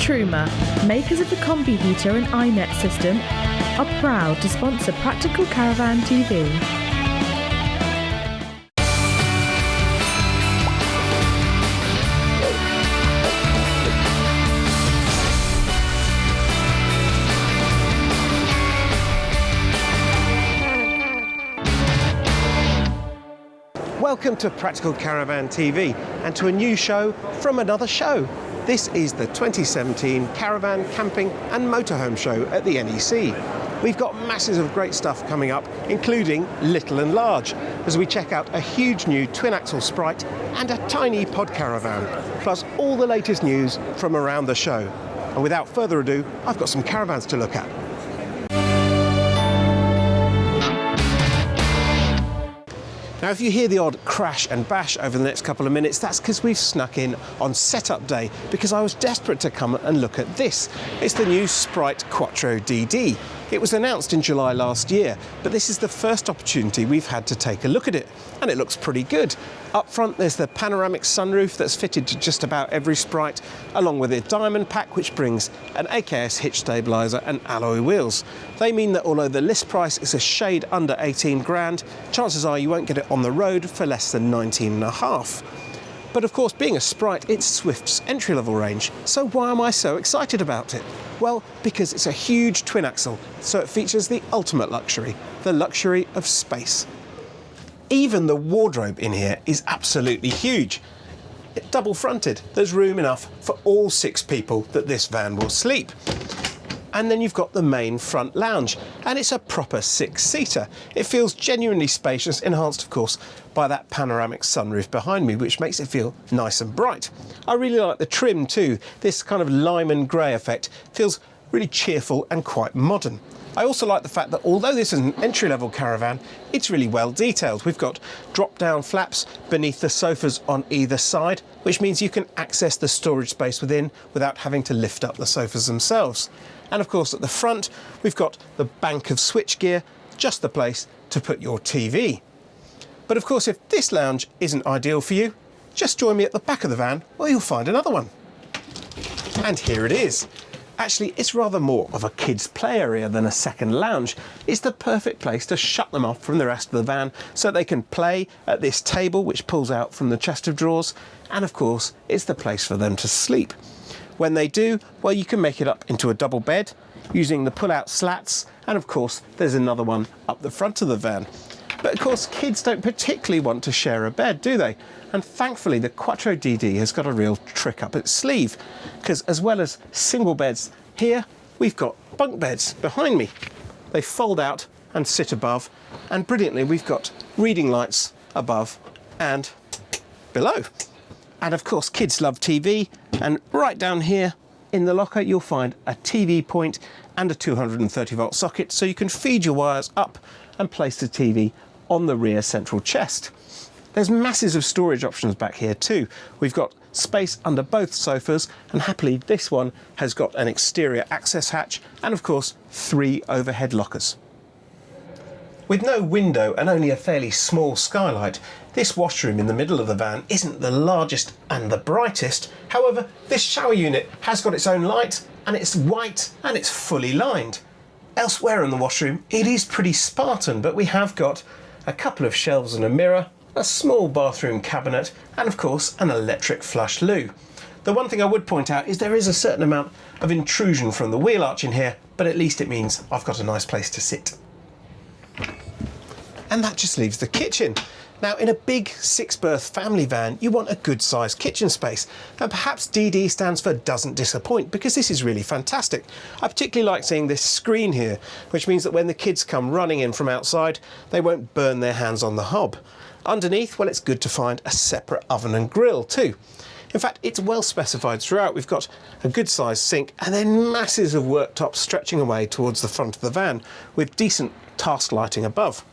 Truma, makers of the Combi Heater and iNet system, are proud to sponsor Practical Caravan TV. Welcome to Practical Caravan TV and to a new show from another show. This is the 2017 Caravan, Camping and Motorhome Show at the NEC. We've got masses of great stuff coming up, including little and large, as we check out a huge new twin-axle Sprite and a tiny pod caravan, plus all the latest news from around the show. And without further ado, I've got some caravans to look at. Now, if you hear the odd crash and bash over the next couple of minutes, that's because we've snuck in on setup day because I was desperate to come and look at this. It's the new Sprite Quattro DD. It was announced in July last year, but this is the first opportunity we've had to take a look at it, and it looks pretty good. Up front, there's the Panoramic Sunroof that's fitted to just about every Sprite, along with a diamond pack which brings an AKS hitch stabiliser and alloy wheels. They mean that although the list price is a shade under 18 grand, chances are you won't get it on the road for less than 19.5. But of course, being a Sprite, it's Swift's entry-level range, so why am I so excited about it? Well, because it's a huge twin-axle, so it features the ultimate luxury, the luxury of space. Even the wardrobe in here is absolutely huge. It's double-fronted, there's room enough for all 6 people that this van will sleep. And then you've got the main front lounge, and it's a proper 6-seater. It feels genuinely spacious, enhanced of course by that panoramic sunroof behind me, which makes it feel nice and bright. I really like the trim too. This kind of lime and grey effect feels really cheerful and quite modern. I also like the fact that although this is an entry-level caravan, it's really well detailed. We've got drop-down flaps beneath the sofas on either side, which means you can access the storage space within without having to lift up the sofas themselves. And of course at the front, we've got the bank of switchgear, just the place to put your TV. But of course, if this lounge isn't ideal for you, just join me at the back of the van where you'll find another one. And here it is. Actually, it's rather more of a kids' play area than a second lounge. It's the perfect place to shut them off from the rest of the van so they can play at this table which pulls out from the chest of drawers, and of course, it's the place for them to sleep. When they do, well, you can make it up into a double bed using the pull-out slats, and of course, there's another one up the front of the van. But of course, kids don't particularly want to share a bed, do they? And thankfully, the Quattro DD has got a real trick up its sleeve, because as well as single beds here, we've got bunk beds behind me. They fold out and sit above, and brilliantly, we've got reading lights above and below. And of course, kids love TV, and right down here in the locker, you'll find a TV point and a 230-volt socket, so you can feed your wires up and place the TV on the rear central chest. There's masses of storage options back here too. We've got space under both sofas, and happily this one has got an exterior access hatch and of course 3 overhead lockers. With no window and only a fairly small skylight, this washroom in the middle of the van isn't the largest and the brightest. However, this shower unit has got its own light, and it's white and it's fully lined. Elsewhere in the washroom, it is pretty Spartan, but we have got a couple of shelves and a mirror, a small bathroom cabinet, and of course an electric flush loo. The one thing I would point out is there is a certain amount of intrusion from the wheel arch in here, but at least it means I've got a nice place to sit. And that just leaves the kitchen. Now, in a big 6-berth family van, you want a good sized kitchen space, and perhaps DD stands for doesn't disappoint, because this is really fantastic. I particularly like seeing this screen here, which means that when the kids come running in from outside, they won't burn their hands on the hob. Underneath, well, it's good to find a separate oven and grill too. In fact, it's well specified throughout. We've got a good sized sink and then masses of worktops stretching away towards the front of the van with decent task lighting above.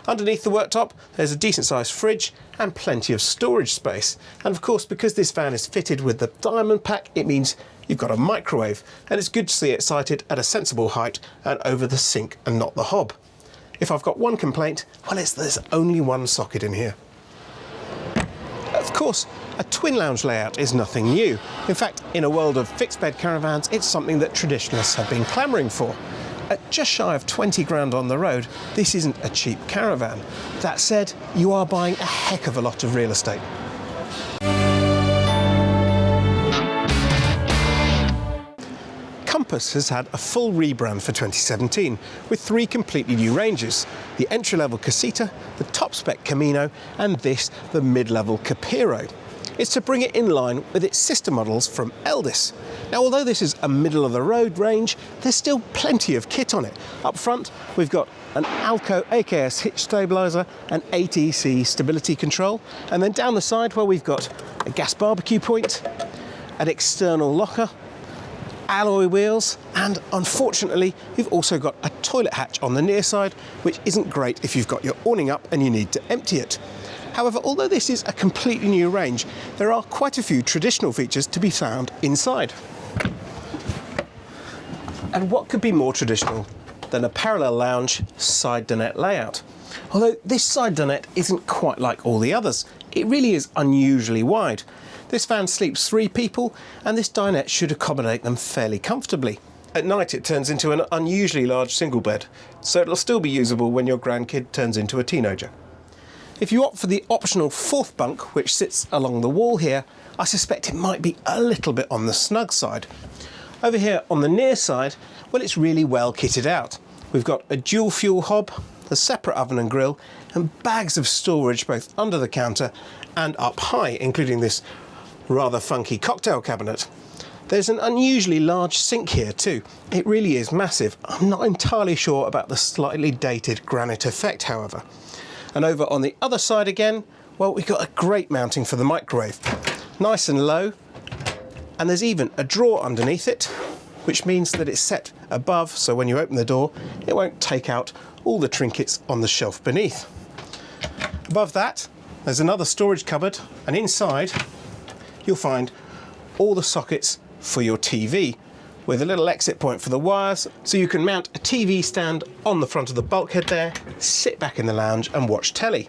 Underneath the worktop, there's a decent sized fridge and plenty of storage space. And of course, because this van is fitted with the diamond pack, it means you've got a microwave, and it's good to see it sited at a sensible height and over the sink and not the hob. If I've got one complaint, well, it's there's only one socket in here. Of course, a twin lounge layout is nothing new. In fact, in a world of fixed bed caravans, it's something that traditionalists have been clamouring for. At just shy of 20 grand on the road, this isn't a cheap caravan. That said, you are buying a heck of a lot of real estate. Compass has had a full rebrand for 2017 with 3 completely new ranges: the entry-level Casita, the top-spec Camino, and this, the mid-level Capiro. It's to bring it in line with its sister models from Eldis. Now, although this is a middle-of-the-road range, there's still plenty of kit on it. Up front, we've got an Alco AKS hitch stabiliser, an ATC stability control, and then down the side, well, we've got a gas barbecue point, an external locker, alloy wheels, and unfortunately you've also got a toilet hatch on the near side, which isn't great if you've got your awning up and you need to empty it. However, although this is a completely new range, there are quite a few traditional features to be found inside. And what could be more traditional than a parallel lounge side dinette layout? Although this side dinette isn't quite like all the others, it really is unusually wide. This van sleeps 3 people, and this dinette should accommodate them fairly comfortably. At night it turns into an unusually large single bed, so it'll still be usable when your grandkid turns into a teenager. If you opt for the optional 4th bunk, which sits along the wall here, I suspect it might be a little bit on the snug side. Over here on the near side, well, it's really well kitted out. We've got a dual fuel hob, a separate oven and grill, and bags of storage both under the counter and up high, including this rather funky cocktail cabinet. There's an unusually large sink here too. It really is massive. I'm not entirely sure about the slightly dated granite effect, however. And over on the other side again, well, we've got a great mounting for the microwave. Nice and low, and there's even a drawer underneath it, which means that it's set above, so when you open the door, it won't take out all the trinkets on the shelf beneath. Above that, there's another storage cupboard, and inside you'll find all the sockets for your TV, with a little exit point for the wires, so you can mount a TV stand on the front of the bulkhead there, sit back in the lounge and watch telly.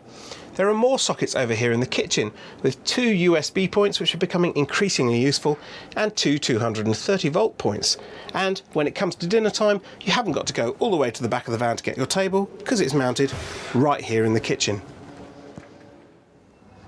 There are more sockets over here in the kitchen, with 2 USB points, which are becoming increasingly useful, and 2 230 volt points. And when it comes to dinner time, you haven't got to go all the way to the back of the van to get your table, because it's mounted right here in the kitchen.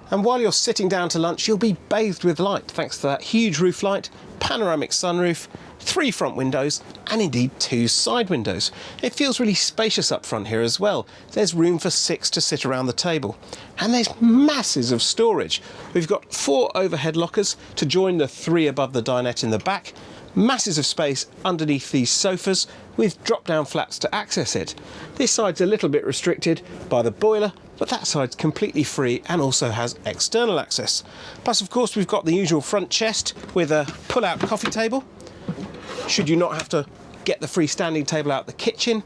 And while you're sitting down to lunch, you'll be bathed with light thanks to that huge roof light, panoramic sunroof, 3 front windows, and indeed 2 side windows. It feels really spacious up front here as well. There's room for 6 to sit around the table. And there's masses of storage. We've got 4 overhead lockers to join the 3 above the dinette in the back, masses of space underneath these sofas with drop-down flats to access it. This side's a little bit restricted by the boiler, but that side's completely free and also has external access. Plus, of course, we've got the usual front chest with a pull-out coffee table, should you not have to get the freestanding table out the kitchen.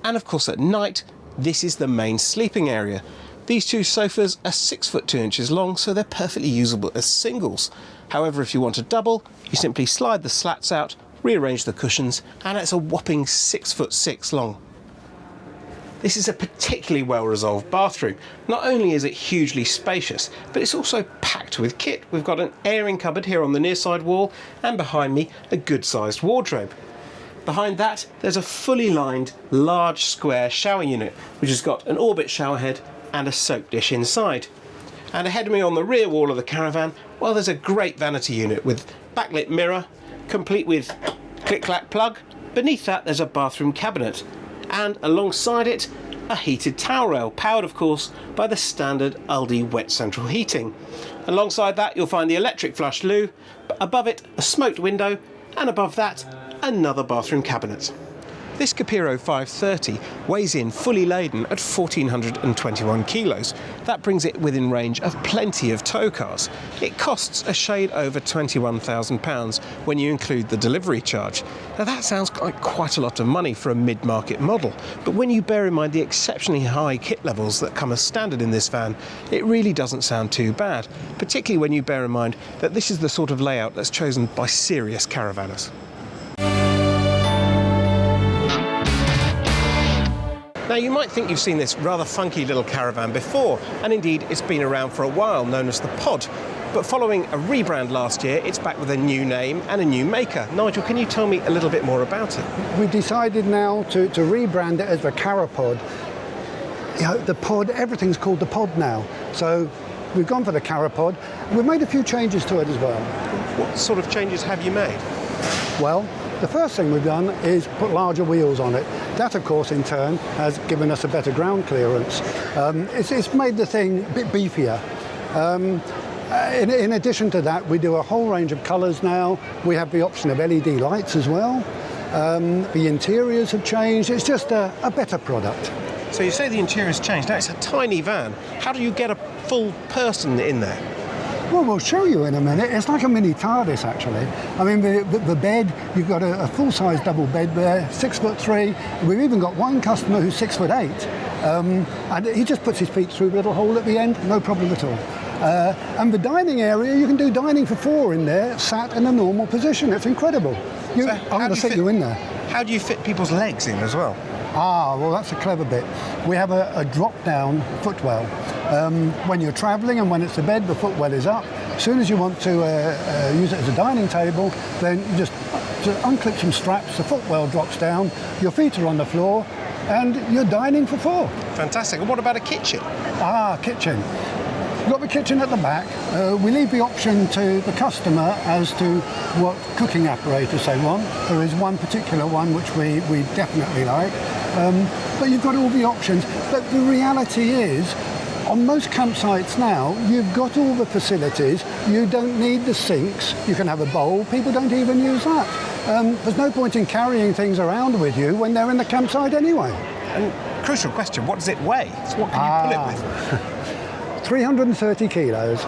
And of course, at night, this is the main sleeping area. These 2 sofas are 6 foot 2 inches long, so they're perfectly usable as singles. However, if you want a double, you simply slide the slats out, rearrange the cushions, and it's a whopping 6 foot 6 long. This is a particularly well-resolved bathroom. Not only is it hugely spacious, but it's also packed with kit. We've got an airing cupboard here on the near side wall, and behind me, a good-sized wardrobe. Behind that, there's a fully lined, large square shower unit, which has got an orbit shower head and a soap dish inside. And ahead of me on the rear wall of the Caravan, well, there's a great vanity unit with backlit mirror, complete with click-clack plug. Beneath that, there's a bathroom cabinet. And alongside it, a heated towel rail, powered of course by the standard Aldi wet central heating. Alongside that you'll find the electric flush loo, above it a smoked window, and above that another bathroom cabinet. This Capiro 530 weighs in fully laden at 1,421 kilos. That brings it within range of plenty of tow cars. It costs a shade over £21,000 when you include the delivery charge. Now that sounds like quite a lot of money for a mid-market model, but when you bear in mind the exceptionally high kit levels that come as standard in this van, it really doesn't sound too bad, particularly when you bear in mind that this is the sort of layout that's chosen by serious caravanners. Now, Now, you might think you've seen this rather funky little Caravan before, and indeed it's been around for a while, known as the Pod. But following a rebrand last year, it's back with a new name and a new maker. Nigel, can you tell me a little bit more about it? We decided now to rebrand it as the Carapod. You know, the Pod, everything's called the Pod now. So we've gone for the Carapod. We've made a few changes to it as well. What sort of changes have you made? Well, the first thing we've done is put larger wheels on it. That, of course, in turn, has given us a better ground clearance. It's made the thing a bit beefier. In addition to that, we do a whole range of colours now. We have the option of LED lights as well. The interiors have changed. It's just a better product. So you say the interior's changed. Now, it's a tiny van. How do you get a full person in there? Well, we'll show you in a minute. It's like a mini TARDIS, actually. I mean, the bed, you've got a full-size double bed there, 6'3". We've even got one customer who's 6'8", and he just puts his feet through the little hole at the end, no problem at all. And the dining area, you can do dining for 4 in there, sat in a normal position. It's incredible. I'm going to sit you in there. How do you fit people's legs in as well? Ah, well, that's a clever bit. We have a drop-down footwell. When you're travelling and when it's the bed, the footwell is up. As soon as you want to use it as a dining table, then you just unclip some straps, the footwell drops down, your feet are on the floor, and you're dining for 4. Fantastic. And what about a kitchen? Ah, kitchen. We've got the kitchen at the back. We leave the option to the customer as to what cooking apparatus they want. There is one particular one which we definitely like. But you've got all the options. But the reality is, on most campsites now, you've got all the facilities. You don't need the sinks. You can have a bowl. People don't even use that. There's no point in carrying things around with you when they're in the campsite anyway. And crucial question, what does it weigh? So what can you pull it with? 330 kilos,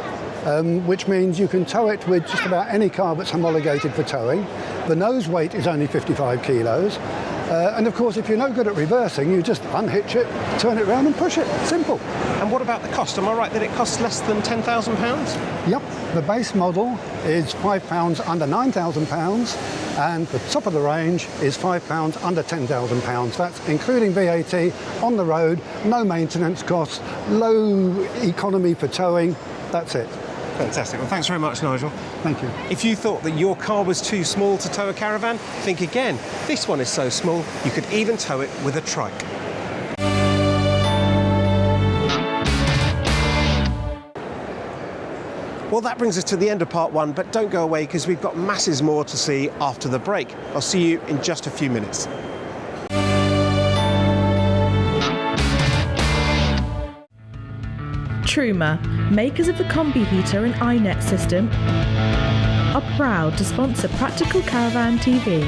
which means you can tow it with just about any car that's homologated for towing. The nose weight is only 55 kilos. And of course, if you're no good at reversing, you just unhitch it, turn it around and push it. Simple. And what about the cost? Am I right that it costs less than £10,000? Yep. The base model is £5 under £9,000, and the top of the range is £5 under £10,000. That's including VAT, on the road, no maintenance costs, low economy for towing. That's it. Fantastic. Well, thanks very much, Nigel. Thank you. If you thought that your car was too small to tow a Caravan, think again. This one is so small, you could even tow it with a trike. Well, that brings us to the end of part 1, but don't go away because we've got masses more to see after the break. I'll see you in just a few minutes. Truma, makers of the combi heater and iNet system, are proud to sponsor Practical Caravan TV.